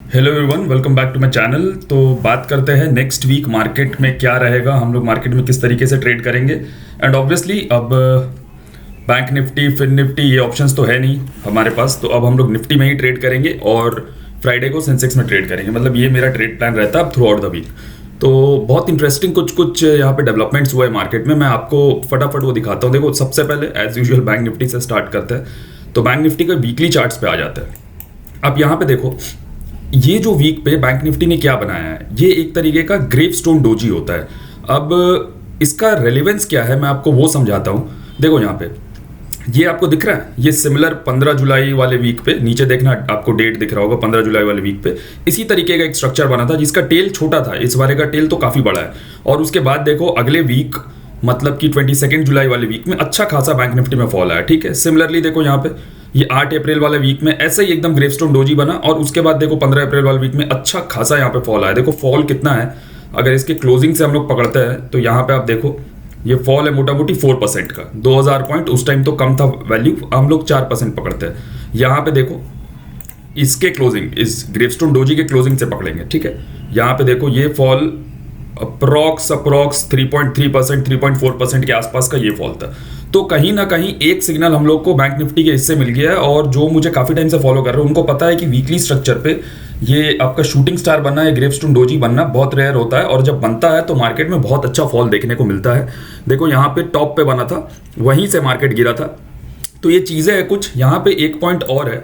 Hello everyone, welcome back to my channel. तो बात करते हैं नेक्स्ट वीक मार्केट में क्या रहेगा, हम लोग मार्केट में किस तरीके से ट्रेड करेंगे। एंड ऑब्वियसली अब बैंक निफ्टी फिन निफ्टी ये ऑप्शंस तो है नहीं हमारे पास, तो अब हम लोग निफ्टी में ही ट्रेड करेंगे और फ्राइडे को सेंसेक्स में ट्रेड करेंगे। मतलब ये मेरा ट्रेड प्लान रहता है अब थ्रू आउट द वीक। तो बहुत इंटरेस्टिंग कुछ यहाँ पे डेवलपमेंट्स हुए मार्केट में, मैं आपको फटाफट वो दिखाता हूँ। देखो, सबसे पहले एज यूजुअल बैंक निफ्टी से स्टार्ट करते हैं। तो बैंक निफ्टी का वीकली चार्ट्स पे आ जाता है। अब यहाँ पे देखो, ये जो वीक पे बैंक निफ्टी ने क्या बनाया है, ये एक तरीके का ग्रेवस्टोन डोजी होता है। अब इसका रेलेवेंस क्या है मैं आपको वो समझाता हूँ। देखो यहाँ पे ये आपको दिख रहा है, ये सिमिलर 15 जुलाई वाले वीक पे, नीचे देखना आपको डेट दिख रहा होगा, 15 जुलाई वाले वीक पे इसी तरीके का एक स्ट्रक्चर बना था जिसका टेल छोटा था। इस बारे का टेल तो काफ़ी बड़ा है। और उसके बाद देखो अगले वीक मतलब कि 22 जुलाई वाले वीक में अच्छा खासा बैंक निफ्टी में फॉल आया। ठीक है, सिमिलरली देखो यहाँ पे ये 8 अप्रैल वाले वीक में ऐसे ही एकदम ग्रेवस्टोन डोजी बना और उसके बाद देखो 15 अप्रैल वाले वीक में अच्छा खासा यहाँ पे फॉल आया। देखो फॉल कितना है, अगर इसके क्लोजिंग से हम लोग पकड़ते हैं तो यहाँ पे आप देखो ये फॉल है मोटा मोटी 4% का। 2000 पॉइंट उस टाइम तो कम था वैल्यू, हम लोग 4% पकड़ते हैं। यहाँ पे देखो इसके क्लोजिंग, इस ग्रेवस्टोन डोजी के क्लोजिंग से पकड़ेंगे। ठीक है, यहाँ पे देखो ये फॉल अप्रॉक्स 3.3% 3.4% के आसपास का ये फॉल था। तो कहीं ना कहीं एक सिग्नल हम लोग को बैंक निफ्टी के इससे मिल गया है। और जो मुझे काफ़ी टाइम से फॉलो कर रहे हैं उनको पता है कि वीकली स्ट्रक्चर पे ये आपका शूटिंग स्टार बनना है, ग्रेवस्टोन डोजी बनना बहुत रेयर होता है, और जब बनता है तो मार्केट में बहुत अच्छा फॉल देखने को मिलता है। देखो यहाँ पे टॉप पे बना था, वहीं से मार्केट गिरा था। तो ये चीज़ें हैं कुछ। यहाँ पे एक पॉइंट और है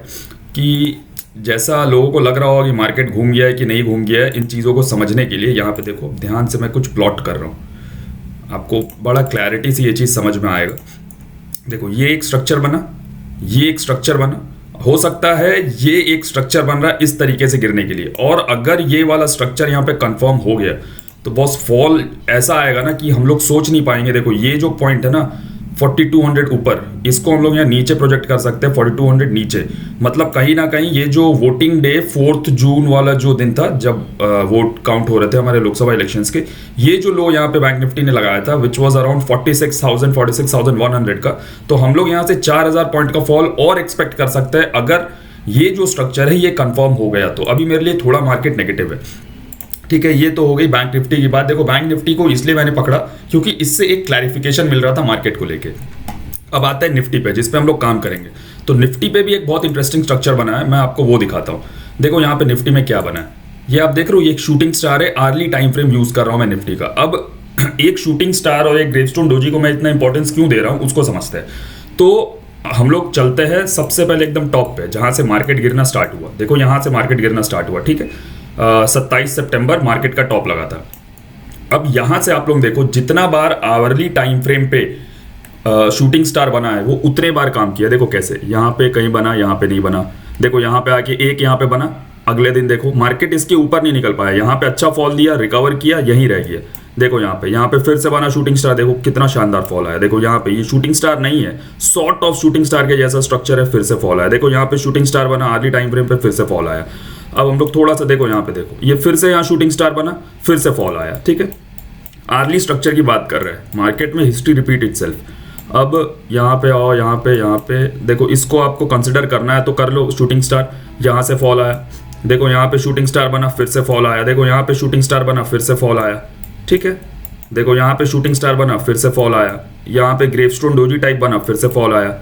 कि जैसा लोगों को लग रहा होगा कि मार्केट घूम गया है कि नहीं घूम गया है, इन चीज़ों को समझने के लिए यहाँ पे देखो ध्यान से मैं कुछ प्लॉट कर रहा हूँ, आपको बड़ा क्लैरिटी से ये चीज़ समझ में आएगा। देखो ये एक स्ट्रक्चर बना, ये एक स्ट्रक्चर बना, हो सकता है ये एक स्ट्रक्चर बन रहा है इस तरीके से गिरने के लिए। और अगर ये वाला स्ट्रक्चर यहाँ पे कंफर्म हो गया तो बॉस फॉल ऐसा आएगा ना कि हम लोग सोच नहीं पाएंगे। देखो ये जो पॉइंट है ना 4200 ऊपर, इसको हम लोग यहाँ नीचे प्रोजेक्ट कर सकते हैं 4200 नीचे। मतलब कहीं ना कहीं ये जो वोटिंग डे 4 जून वाला जो दिन था जब वोट काउंट हो रहे थे हमारे लोकसभा इलेक्शंस के, ये जो लो यहाँ पे बैंक निफ्टी ने लगाया था विच वाज अराउंड 46,100 का, तो हम लोग यहाँ से 4000 पॉइंट का फॉल और एक्सपेक्ट कर सकते हैं अगर ये जो स्ट्रक्चर है ये कंफर्म हो गया। तो अभी मेरे लिए थोड़ा मार्केट नेगेटिव है। ठीक है, ये तो हो गई बैंक निफ्टी की बात। देखो बैंक निफ्टी को इसलिए मैंने पकड़ा क्योंकि इससे एक क्लैरिफिकेशन मिल रहा था मार्केट को लेके। अब आता है निफ्टी पे, जिस पे हम लोग काम करेंगे। तो निफ्टी पे भी एक बहुत इंटरेस्टिंग स्ट्रक्चर बना है, मैं आपको वो दिखाता हूँ। देखो यहाँ पे निफ्टी में क्या बना है, ये आप देख रहे हो, ये एक शूटिंग स्टार है। आर्ली टाइम फ्रेम यूज कर रहा हूँ मैं निफ्टी का। अब एक शूटिंग स्टार और एक ग्रेवस्टोन डोजी को मैं इतना इंपॉर्टेंस क्यों दे रहा हूँ उसको समझते हैं। तो हम लोग चलते हैं सबसे पहले एकदम टॉप पे जहाँ से मार्केट गिरना स्टार्ट हुआ। देखो यहाँ से मार्केट गिरना स्टार्ट हुआ। ठीक है, 27 सितंबर मार्केट का टॉप लगा था। अब यहां से आप लोग देखो जितना बार आवरली टाइम फ्रेम पे शूटिंग स्टार बना है वो उतने बार काम किया। देखो कैसे, यहाँ पे कहीं बना, यहाँ पे नहीं बना। देखो यहाँ पे आके एक यहाँ पे बना, अगले दिन देखो मार्केट इसके ऊपर नहीं निकल पाया, यहाँ पे अच्छा फॉल दिया, रिकवर किया, यहीं रह गया। देखो यहाँ पे फिर से बना शूटिंग स्टार, देखो कितना शानदार फॉल आया। देखो यहाँ पे ये शूटिंग स्टार नहीं है, सॉर्ट ऑफ शूटिंग स्टार के जैसा स्ट्रक्चर है, फिर से फॉल आया। देखो यहाँ पे शूटिंग स्टार बना, अर्ली टाइम फ्रेम पे फिर से फॉल आया। अब हम लोग थोड़ा सा देखो यहाँ पे देखो, ये फिर से यहाँ शूटिंग स्टार बना, फिर से फॉल आया। ठीक है, आर्ली स्ट्रक्चर की बात कर रहे हैं, मार्केट में हिस्ट्री रिपीट इटसेल्फ। अब यहाँ पे आओ, यहाँ पे देखो, इसको आपको कंसिडर करना है तो कर लो। शूटिंग स्टार यहाँ से फॉल आया, देखो यहाँ पे शूटिंग स्टार बना, फिर से फॉल आया। देखो यहाँ पे शूटिंग स्टार बना, फिर से फॉल आया। ठीक है, देखो यहाँ पे शूटिंग स्टार बना, फिर से फॉल आया। यहाँ पे ग्रेवस्टोन डोजी टाइप बना, फिर से फॉल आया।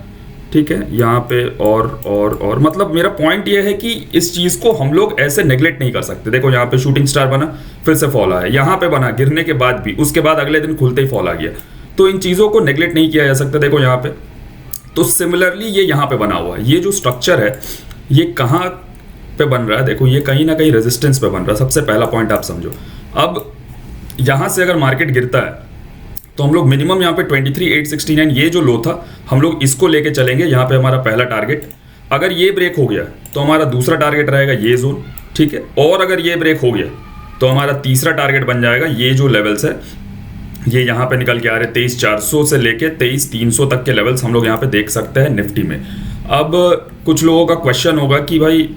ठीक है, यहाँ पे और मतलब मेरा पॉइंट ये है कि इस चीज़ को हम लोग ऐसे नेगलेक्ट नहीं कर सकते। देखो यहाँ पे शूटिंग स्टार बना, फिर से फॉल आया, यहाँ पे बना गिरने के बाद भी, उसके बाद अगले दिन खुलते ही फॉल आ गया। तो इन चीज़ों को नेगलेक्ट नहीं किया जा सकता। देखो यहाँ पे तो सिमिलरली ये यहाँ पे बना हुआ है, ये जो स्ट्रक्चर है ये कहाँ पे बन रहा है, देखो ये कहीं ना कहीं रेजिस्टेंस पे बन रहा है। सबसे पहला पॉइंट आप समझो। अब यहाँ से अगर मार्केट गिरता है तो हम लोग मिनिमम यहाँ पे 23,869 ये जो लो था हम लोग इसको लेके चलेंगे। यहाँ पे हमारा पहला टारगेट, अगर ये ब्रेक हो गया तो हमारा दूसरा टारगेट रहेगा ये जोन। ठीक है, और अगर ये ब्रेक हो गया तो हमारा तीसरा टारगेट बन जाएगा ये जो लेवल्स है, ये यहाँ पे निकल के आ रहे 23,400 से लेके 23,300 तक के लेवल्स हम लोग यहाँ पे देख सकते हैं निफ्टी में। अब कुछ लोगों का क्वेश्चन होगा कि भाई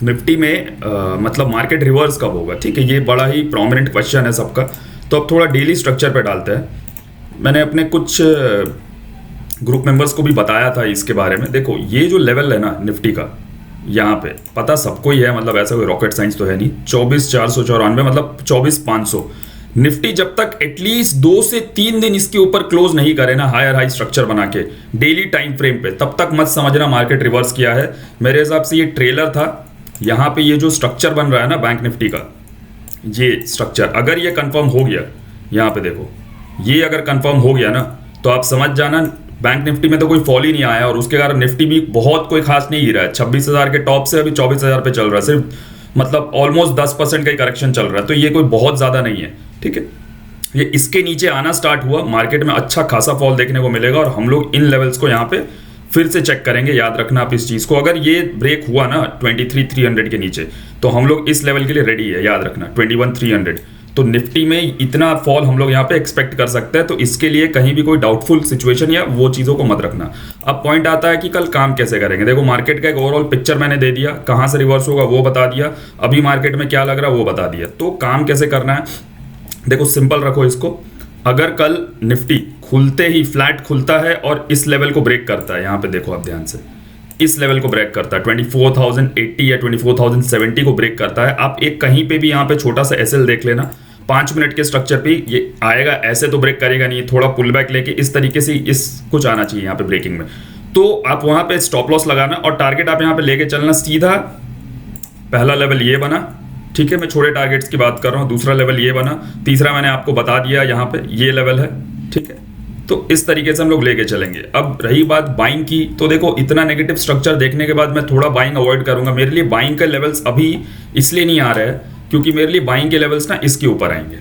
निफ्टी में मतलब मार्केट रिवर्स कब होगा। ठीक है, ये बड़ा ही प्रोमिनेंट क्वेश्चन है सबका। तो अब थोड़ा डेली स्ट्रक्चर पे डालते हैं। मैंने अपने कुछ ग्रुप मेंबर्स को भी बताया था इसके बारे में। देखो ये जो लेवल है ना निफ्टी का, यहाँ पे पता सबको ही है, मतलब ऐसा कोई रॉकेट साइंस तो है नहीं, 24,494 मतलब 24,500। निफ्टी जब तक एटलीस्ट 2 से 3 दिन इसके ऊपर क्लोज नहीं करे ना हायर हाई स्ट्रक्चर बना के डेली टाइम फ्रेम पे, तब तक मत समझना मार्केट रिवर्स किया है। मेरे हिसाब से ये ट्रेलर था। यहाँ पे ये जो स्ट्रक्चर बन रहा है ना बैंक निफ्टी का, ये स्ट्रक्चर अगर ये कंफर्म हो गया, यहाँ पे देखो ये अगर कंफर्म हो गया ना, तो आप समझ जाना बैंक निफ्टी में तो कोई फॉल ही नहीं आया, और उसके कारण निफ्टी भी बहुत कोई खास नहीं गिरा है। 26,000 के टॉप से अभी 24,000 पे चल रहा है, सिर्फ मतलब ऑलमोस्ट 10% का ही करेक्शन चल रहा है, तो ये कोई बहुत ज़्यादा नहीं है। ठीक है, ये इसके नीचे आना स्टार्ट हुआ, मार्केट में अच्छा खासा फॉल देखने को मिलेगा, और हम लोग इन लेवल्स को यहाँ पे फिर से चेक करेंगे। याद रखना आप इस चीज़ को, अगर ये ब्रेक हुआ ना 23,300 के नीचे, तो हम लोग इस लेवल के लिए रेडी है। याद रखना 21,300, तो निफ्टी में इतना फॉल हम लोग यहाँ पे एक्सपेक्ट कर सकते हैं, तो इसके लिए कहीं भी कोई डाउटफुल सिचुएशन या वो चीज़ों को मत रखना। अब पॉइंट आता है कि कल काम कैसे करेंगे। देखो मार्केट का एक ओवरऑल पिक्चर मैंने दे दिया, कहाँ से रिवर्स होगा वो बता दिया, अभी मार्केट में क्या लग रहा है वो बता दिया। तो काम कैसे करना है, देखो सिंपल रखो इसको। अगर कल निफ्टी खुलते ही फ्लैट खुलता है और इस लेवल को ब्रेक करता है, यहाँ पे देखो आप ध्यान से, इस लेवल को ब्रेक करता है 24,080 या 24,070 को ब्रेक करता है, आप एक कहीं पे भी यहाँ पे छोटा सा एसएल देख लेना 5 मिनट के स्ट्रक्चर पे ये आएगा। ऐसे तो ब्रेक करेगा नहीं, थोड़ा पुल बैक लेके इस तरीके से इस कुछ आना चाहिए यहाँ पे ब्रेकिंग में, तो आप वहाँ पे स्टॉप लॉस लगाना और टारगेट आप यहाँ पे लेके चलना सीधा। पहला लेवल ये बना, ठीक है, मैं छोटे टारगेट्स की बात कर रहा हूँ। दूसरा लेवल ये बना, तीसरा मैंने आपको बता दिया यहाँ पे ये लेवल है। ठीक है, तो इस तरीके से हम लोग लेके चलेंगे। अब रही बात बाइंग की, तो देखो इतना नेगेटिव स्ट्रक्चर देखने के बाद मैं थोड़ा बाइंग अवॉइड करूंगा। मेरे लिए बाइंग के लेवल्स अभी इसलिए नहीं आ रहे हैं क्योंकि मेरे लिए बाइंग के लेवल्स ना इसके ऊपर आएंगे।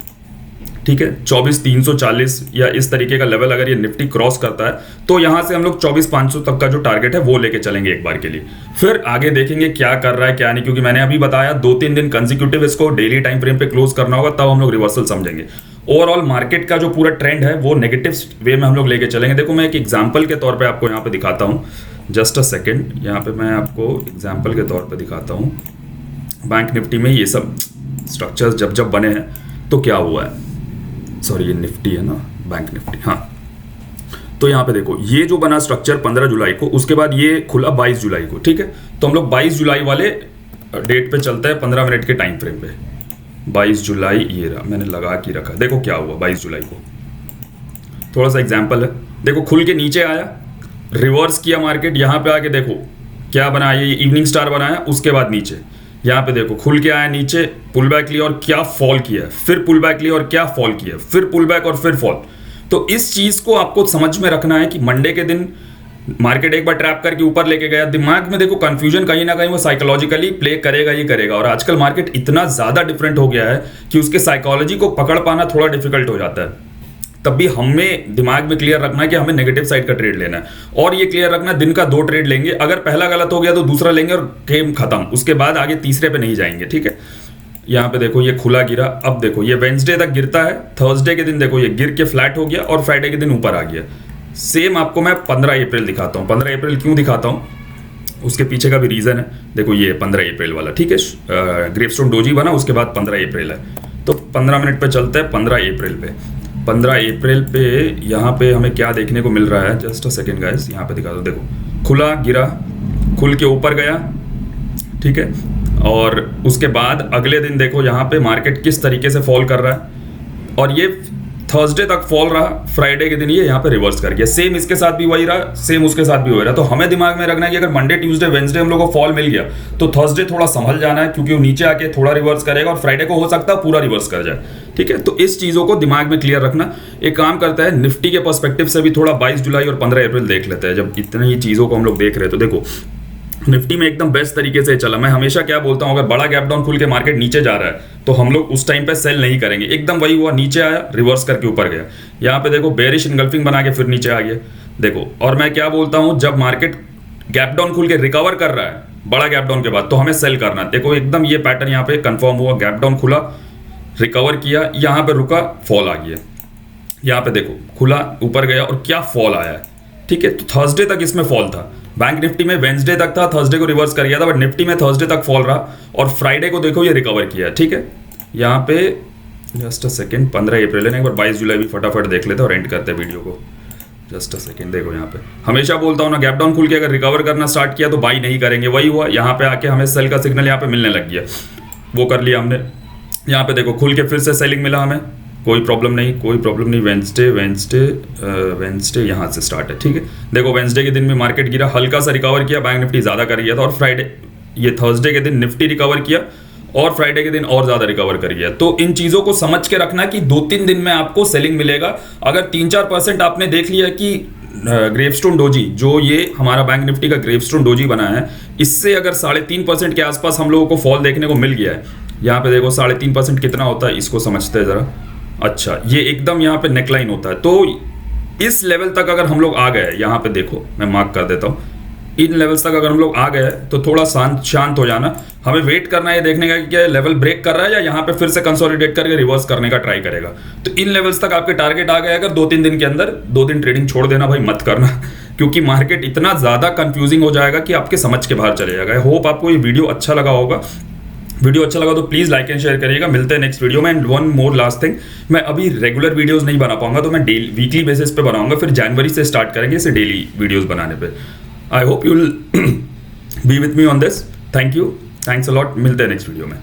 ठीक है, 24,340 या इस तरीके का लेवल अगर ये निफ्टी क्रॉस करता है, तो यहाँ से हम लोग 24,500 तक का जो टारगेट है वो लेके चलेंगे एक बार के लिए। फिर आगे देखेंगे क्या कर रहा है क्या नहीं, क्योंकि मैंने अभी बताया 2-3 दिन कंसेक्यूटिव इसको डेली टाइम फ्रेम पे क्लोज करना होगा, तब हम लोग रिवर्सल समझेंगे। ओवरऑल मार्केट का जो पूरा ट्रेंड है वो नेगेटिव वे में हम लोग लेके चलेंगे। देखो मैं एक एग्जाम्पल के तौर पर आपको यहाँ पे दिखाता हूँ, जस्ट अ सेकेंड, यहाँ पे मैं आपको एग्जाम्पल के तौर पर दिखाता हूँ। बैंक निफ्टी में ये सब स्ट्रक्चर्स जब जब बने हैं तो क्या हुआ है, सॉरी ये निफ्टी है ना, बैंक निफ्टी, हाँ। तो यहाँ पे देखो ये जो बना स्ट्रक्चर 15 जुलाई को, उसके बाद ये खुला 22 जुलाई को। ठीक है, तो हम लोग 22 जुलाई वाले डेट पे चलते हैं 15 मिनट के टाइम फ्रेम पे। 22 जुलाई ये रहा, मैंने लगा के रखा। देखो क्या हुआ 22 जुलाई को, थोड़ा सा एग्जाम्पल है। देखो खुल के नीचे आया, रिवर्स किया मार्केट, यहाँ पे आके देखो क्या बना, ये इवनिंग स्टार बनाया, उसके बाद नीचे यहाँ पे देखो खुल के आया नीचे, पुल बैक लिया और क्या फॉल किया, फिर पुल बैक लिया और क्या फॉल किया, फिर पुल बैक और फिर फॉल। तो इस चीज को आपको समझ में रखना है कि मंडे के दिन मार्केट एक बार ट्रैप करके ऊपर लेके गया, दिमाग में देखो कंफ्यूजन कहीं ना कहीं वो साइकोलॉजिकली प्ले करेगा ही करेगा। और आजकल मार्केट इतना ज्यादा डिफरेंट हो गया है कि उसके साइकोलॉजी को पकड़ पाना थोड़ा डिफिकल्ट हो जाता है। तब भी हमें दिमाग में क्लियर रखना है कि हमें नेगेटिव साइड का ट्रेड लेना है, और ये क्लियर रखना दिन का 2 ट्रेड लेंगे। अगर पहला गलत हो गया तो दूसरा लेंगे और गेम खत्म, उसके बाद आगे तीसरे पे नहीं जाएंगे। ठीक है, यहाँ पे देखो ये खुला गिरा, अब देखो ये वेंसडे तक गिरता है, थर्सडे के दिन देखो ये गिर के फ्लैट हो गया और फ्राइडे के दिन ऊपर आ गया। सेम आपको मैं 15 अप्रैल दिखाता हूँ। 15 अप्रैल क्यों दिखाता हूँ, उसके पीछे का भी रीजन है। देखो ये 15 अप्रैल वाला, ठीक है, ग्रेवस्टोन डोजी बना, उसके बाद 15 अप्रैल है, तो 15 मिनट पे चलते हैं 15 अप्रैल पे। 15 अप्रैल पे यहाँ पे हमें क्या देखने को मिल रहा है, जस्ट अ सेकेंड गाइस, यहाँ पे दिखा दो। देखो खुला गिरा, खुल के ऊपर गया, ठीक है, और उसके बाद अगले दिन देखो यहाँ पे मार्केट किस तरीके से फॉल कर रहा है, और ये थर्सडे तक फॉल रहा, फ्राइडे के दिन ये यहाँ पे रिवर्स कर गया। सेम इसके साथ भी वही रहा, सेम उसके साथ भी वही रहा। तो हमें दिमाग में रखना है कि अगर मंडे ट्यूसडे वेंसडे हम लोग को फॉल मिल गया तो थर्सडे थोड़ा संभल जाना है, क्योंकि वो नीचे आके थोड़ा रिवर्स करेगा और फ्राइडे को हो सकता है पूरा रिवर्स कर जाए। ठीक है, तो इस चीज़ों को दिमाग में क्लियर रखना। एक काम करता है, निफ्टी के पर्सपेक्टिव से भी थोड़ा 22 जुलाई और 15 अप्रैल देख लेते हैं। जब इतनी चीज़ों को हम लोग देख रहे हैं तो देखो निफ्टी में एकदम बेस्ट तरीके से चला। मैं हमेशा क्या बोलता हूँ, अगर बड़ा गैप डाउन खुल के मार्केट नीचे जा रहा है तो हम लोग उस टाइम पे सेल नहीं करेंगे। एकदम वही हुआ, नीचे आया, रिवर्स करके ऊपर गया, यहाँ पे देखो बेरिश इनगल्फिंग बना के फिर नीचे आ गया। देखो, और मैं क्या बोलता हूँ, जब मार्केट गैप डाउन खुल के रिकवर कर रहा है बड़ा गैप डाउन के बाद, तो हमें सेल करना। देखो एकदम ये पैटर्न यहाँ पे कंफर्म हुआ, गैप डाउन खुला, रिकवर किया, यहाँ पे रुका, फॉल आ गया। यहाँ पे देखो खुला, ऊपर गया और क्या फॉल आया है। ठीक है, तो थर्सडे तक इसमें फॉल था। बैंक निफ्टी में वेंसडे तक था, थर्सडे को रिवर्स कर गया था, बट निफ्टी में थर्सडे तक फॉल रहा और फ्राइडे को देखो ये रिकवर किया। ठीक है, यहाँ पे जस्ट अ सेकेंड, 15 अप्रैल है, एक बार 22 जुलाई भी फटाफट देख लेते हैं और एंड करते हैं वीडियो को। जस्ट अ सेकेंड, देखो यहाँ पे हमेशा बोलता हूँ ना, गैप डाउन खुल के अगर रिकवर करना स्टार्ट किया तो बाई नहीं करेंगे, वही हुआ यहाँ पे आके हमें सेल का सिग्नल यहाँ पे मिलने लग गया, वो कर लिया हमने। यहाँ पे देखो खुल के फिर से सेलिंग मिला हमें, कोई प्रॉब्लम नहीं। वेंसडे यहाँ से स्टार्ट है, ठीक है। देखो वेंसडे के दिन भी मार्केट गिरा, हल्का सा रिकवर किया, बैंक निफ्टी ज़्यादा कर गया था, और फ्राइडे ये थर्सडे के दिन निफ्टी रिकवर किया और फ्राइडे के दिन और ज़्यादा रिकवर कर गया। तो इन चीज़ों को समझ के रखना कि 2-3 दिन में आपको सेलिंग मिलेगा। अगर 3-4% आपने देख लिया कि ग्रेवस्टोन डोजी, जो ये हमारा बैंक निफ्टी का ग्रेवस्टोन डोजी बना है, इससे अगर 3.5% के आसपास हम लोगों को फॉल देखने को मिल गया है, यहाँ पे देखो 3.5% कितना होता है, इसको समझते हैं ज़रा। अच्छा, ये एकदम यहाँ पे नेकलाइन होता है, तो इस लेवल तक अगर हम लोग आ गए, यहाँ पे देखो मैं मार्क कर देता हूँ, इन लेवल्स तक अगर हम लोग आ गए तो थोड़ा शांत हो जाना। हमें वेट करना है देखने का कि क्या लेवल ब्रेक कर रहा है या यहाँ पे फिर से कंसोलिडेट करके रिवर्स करने का ट्राई करेगा। तो इन लेवल्स तक आपके टारगेट आ गए अगर 2-3 दिन के अंदर, 2 दिन ट्रेडिंग छोड़ देना भाई, मत करना, क्योंकि मार्केट इतना ज़्यादा कंफ्यूजिंग हो जाएगा कि आपके समझ के बाहर चले जाएगा। आई होप आपको ये वीडियो अच्छा लगा होगा। वीडियो अच्छा लगा तो प्लीज़ लाइक एंड शेयर करिएगा। मिलते हैं नेक्स्ट वीडियो में। And one more last thing, मैं अभी रेगुलर वीडियोस नहीं बना पाऊंगा, तो मैं वीकली बेसिस पे बनाऊंगा, फिर जनवरी से स्टार्ट करेंगे इसे डेली वीडियोस बनाने पे। I hope you will be with me on this. Thank you, thanks a lot. मिलते हैं नेक्स्ट वीडियो में।